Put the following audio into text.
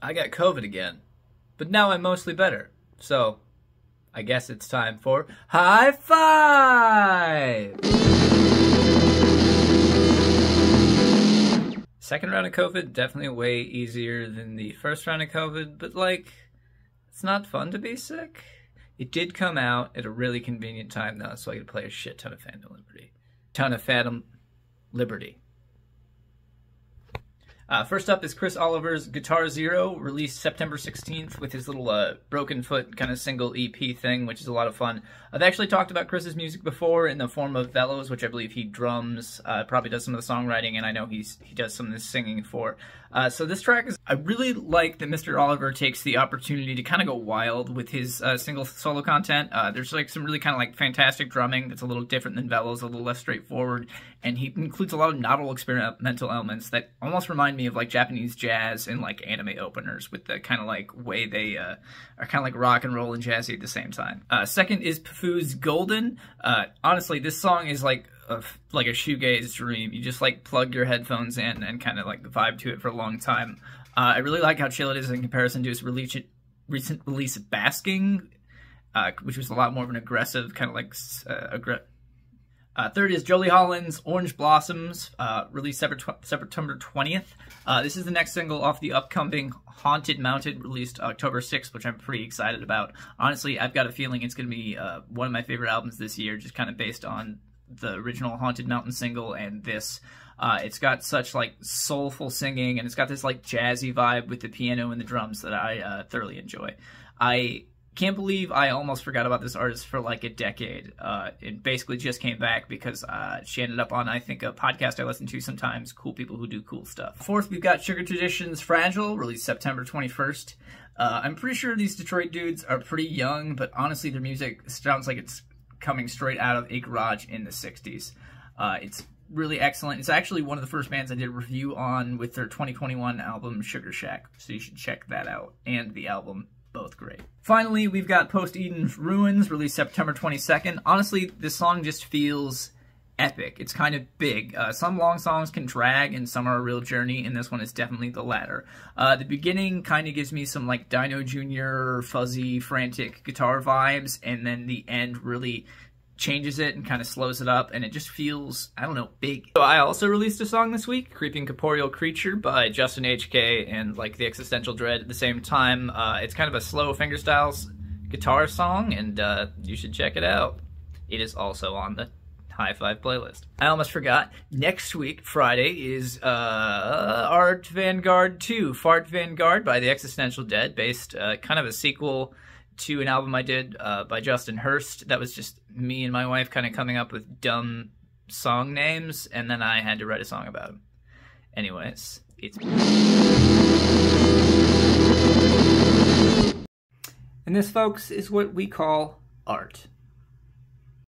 I got COVID again, but now I'm mostly better. So, I guess it's time for High Five! Second round of COVID, definitely way easier than the first round of COVID, but like, it's not fun to be sick. It did come out at a really convenient time though, so I could play a shit ton of Phantom Liberty. First up is Chris Oliver's Guitar Zero, released September 16th with his little Broken Foot kind of single EP thing, which is a lot of fun. I've actually talked about Chris's music before in the form of Velos, which I believe he drums, probably does some of the songwriting, and I know he does some of the singing for. So this track is, I really like that Mr. Oliver takes the opportunity to kind of go wild with his single solo content. There's like some really kind of like fantastic drumming that's a little different than Velos, a little less straightforward, and he includes a lot of novel experimental elements that almost remind me of like Japanese jazz and like anime openers, with the kind of like way they are kind of like rock and roll and jazzy at the same time. Second is Pfu's Golden. Honestly, this song is like a shoegaze dream. You just like plug your headphones in and kind of like vibe to it for a long time. I really like how chill it is in comparison to his recent release Basking, which was a lot more of an aggressive kind of like Third is Jolie Holland's Orange Blossoms, released September 20th. This is the next single off the upcoming Haunted Mountain, released October 6th, which I'm pretty excited about. Honestly, I've got a feeling it's going to be one of my favorite albums this year, just kind of based on the original Haunted Mountain single and this. It's got such like soulful singing, and it's got this like jazzy vibe with the piano and the drums that I thoroughly enjoy. I can't believe I almost forgot about this artist for like a decade. It basically just came back because she ended up on, I think, a podcast I listen to sometimes, Cool People Who Do Cool Stuff. Fourth, we've got Sugar Tradition's Fragile, released September 21st. I'm pretty sure these Detroit dudes are pretty young, but honestly their music sounds like it's coming straight out of a garage in the 60s. It's really excellent. It's actually one of the first bands I did a review on with their 2021 album Sugar Shack, so you should check that out, and the album. Both great. Finally, we've got Post Eden's Ruins, released September 22nd. Honestly, this song just feels epic. It's kind of big. Some long songs can drag, and some are a real journey, and this one is definitely the latter. The beginning kind of gives me some like Dino Jr., fuzzy, frantic guitar vibes, and then the end really changes it and kind of slows it up, and it just feels, I don't know, big. So I also released a song this week, Creeping Corporeal Creature by Justin HK and like the Existential Dread at the same time. It's kind of a slow fingerstyles guitar song, and you should check it out. It is also on the High Five playlist. I almost forgot, next week, Friday, is Art Vanguard 2, Fart Vanguard by the Existential Dead, based kind of a sequel to an album I did by Justin Hurst. That was just me and my wife kind of coming up with dumb song names, and then I had to write a song about them. Anyways, it's... And this, folks, is what we call art.